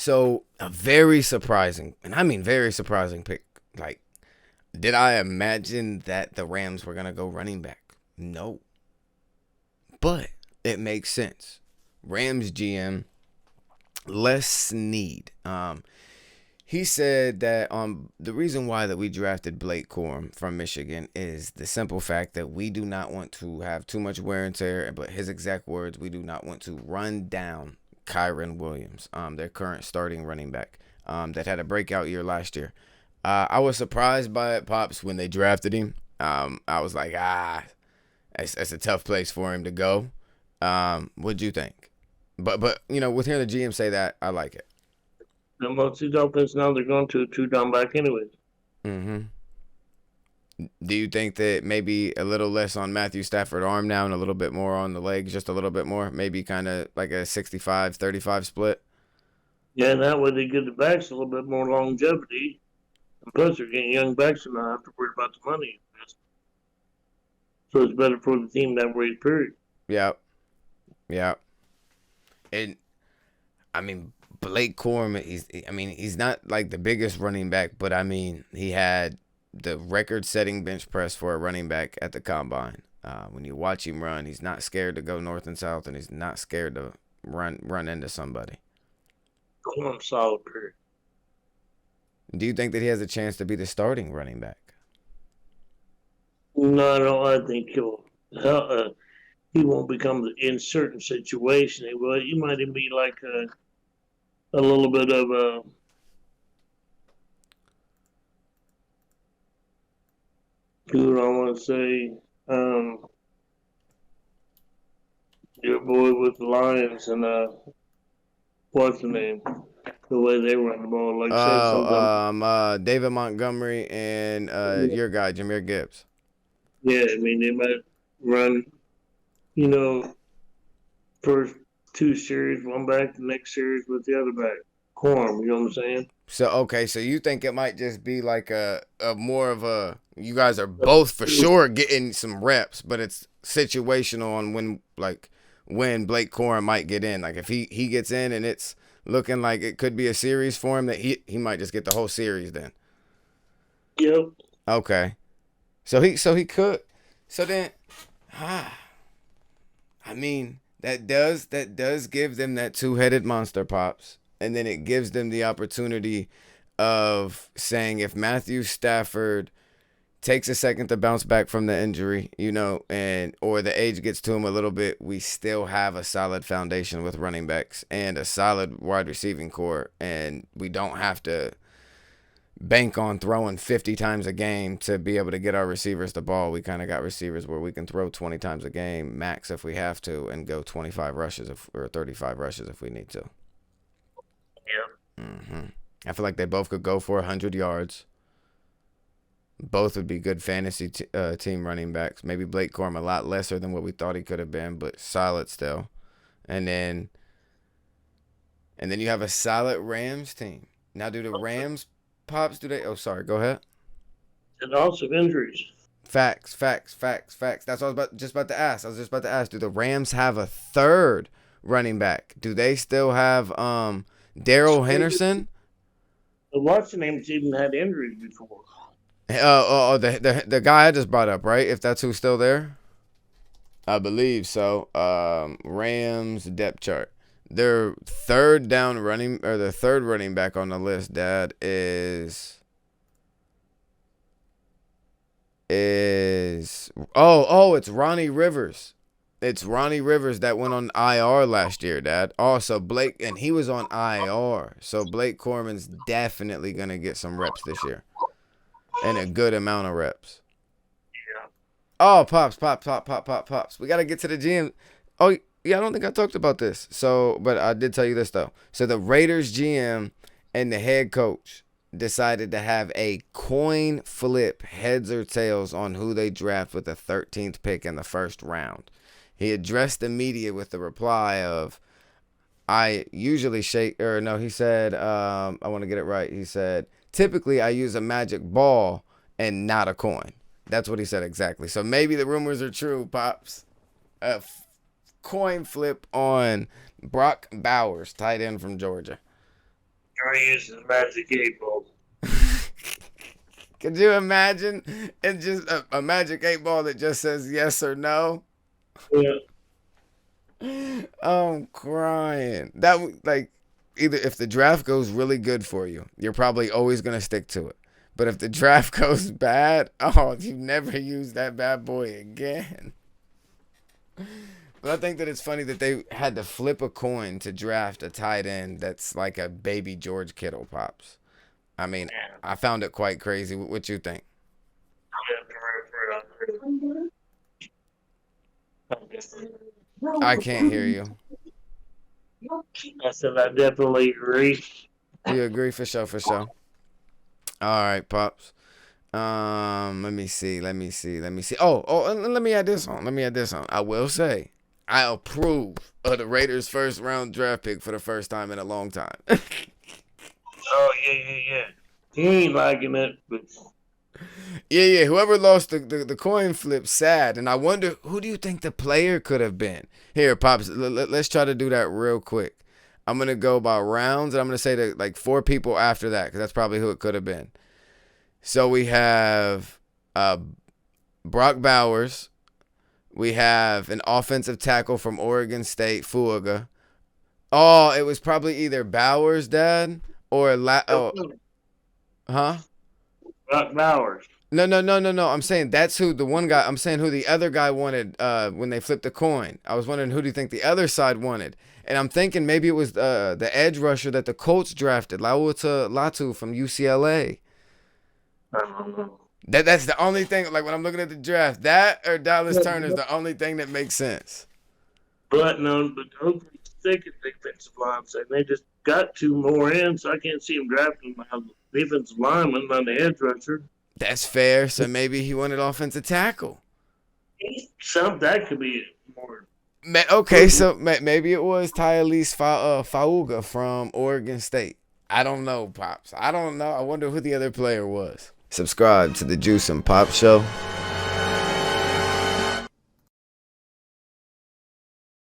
So a very surprising, and I mean very surprising pick. Like, did I imagine that the Rams were gonna go running back? No, but it makes sense. Rams GM Les Snead. He said that the reason why that we drafted Blake Corum from Michigan is the simple fact that we do not want to have too much wear and tear. But his exact words, we do not want to run down Kyron Williams, their current starting running back, that had a breakout year last year. I was surprised by it, Pops, when they drafted him. I was like, that's a tough place for him to go. What'd you think? But with hearing the GM say that, I like it. And most of these offense now they're going to a two down back anyways. Mm-hmm. Do you think that maybe a little less on Matthew Stafford arm now and a little bit more on the legs, just a little bit more? Maybe kind of like a 65-35 split? Yeah, and that way they give the backs a little bit more longevity. And plus they're getting young backs and not have to worry about the money. So it's better for the team that way, period. Yeah. Yeah. And, I mean, Blake Corum, he's not like the biggest running back, but I mean, he had the record-setting bench press for a running back at the combine. When you watch him run, he's not scared to go north and south, and he's not scared to run into somebody. Corn solid, period. Do you think that he has a chance to be the starting running back? No, no, I think he won't become in certain situations. He might even be like a little bit of a who I want to say your boy with the Lions and what's the name? The way they run the ball, like say something. David Montgomery and your guy, Jahmyr Gibbs. Yeah, I mean they might run, you know, first two series, one back, the next series with the other back. Corm, you know what I'm saying? So okay, so you think it might just be like a more of a you guys are both for sure getting some reps, but it's situational on when Blake Corum might get in. Like if he gets in and it's looking like it could be a series for him, that he might just get the whole series then. Yep. Okay. So he could. So then I mean, that does give them that two-headed monster, Pops. And then it gives them the opportunity of saying if Matthew Stafford takes a second to bounce back from the injury, and or the age gets to him a little bit, we still have a solid foundation with running backs and a solid wide receiving core, and we don't have to bank on throwing 50 times a game to be able to get our receivers the ball. We kind of got receivers where we can throw 20 times a game max if we have to and go 25 rushes or 35 rushes if we need to. Yep. I feel like they both could go for 100 yards. Both would be good fantasy team running backs. Maybe Blake Corum a lot lesser than what we thought he could have been, but solid still. And then you have a solid Rams team. Now, do the Rams, Pops, do they? Oh, sorry. Go ahead. And also injuries. Facts. That's what I was just about to ask. Do the Rams have a third running back? Do they still have Daryl Henderson? The Washington names even had injuries before. The guy I just brought up, right? If that's who's still there, I believe so. Rams depth chart. Their third running back on the list, Dad, is it's Ronnie Rivers. It's Ronnie Rivers that went on IR last year, Dad. Also, Blake, and he was on IR. So Blake Corman's definitely gonna get some reps this year, and a good amount of reps. Yeah. Oh, pops. We gotta get to the GM. Oh, yeah, I don't think I talked about this. So, but I did tell you this though. So the Raiders GM and the head coach decided to have a coin flip, heads or tails, on who they draft with the 13th pick in the first round. He addressed the media with the reply of, I usually shake, or no, he said, I want to get it right. He said, typically I use a magic ball and not a coin. That's what he said exactly. So maybe the rumors are true, Pops. A coin flip on Brock Bowers, tight end from Georgia. He uses magic 8 ball. Could you imagine? It's just a magic 8 ball that just says yes or no. Yeah. I'm crying. Like either if the draft goes really good for you, you're probably always gonna stick to it. But if the draft goes bad, oh, you never use that bad boy again. But I think that it's funny that they had to flip a coin to draft a tight end that's like a baby George Kittle, pops. I mean, I found it quite crazy. What you think? I can't hear you. I said I definitely agree. You agree for sure, for sure. All right, pops. Let me see. And let me add this on. I will say, I approve of the Raiders' first round draft pick for the first time in a long time. Oh yeah. He ain't liking it, but Yeah. Whoever lost the coin flip, sad. And I wonder, who do you think the player could have been? Here, pops. Let's try to do that real quick. I'm gonna go by rounds, and I'm gonna say that like 4 people after that, because that's probably who it could have been. So we have Brock Bowers. We have an offensive tackle from Oregon State, Fuaga. Oh, it was probably either Bowers, Dad, or huh? Brock Bowers. No. I'm saying that's who the one guy. I'm saying who the other guy wanted when they flipped the coin. I was wondering, who do you think the other side wanted? And I'm thinking maybe it was the edge rusher that the Colts drafted, Latu from UCLA. I don't know. That's the only thing. Like when I'm looking at the draft, that or Dallas Turner is the only thing that makes sense. But Oakland's second defensive line, so they just got 2 more in, so I can't see him drafting a defensive lineman on the edge rusher. That's fair. So maybe he wanted offensive tackle. That could be more. Okay, so maybe it was Tyalise Fauga from Oregon State. I don't know, pops. I don't know. I wonder who the other player was. Subscribe to the Juice and Pop Show.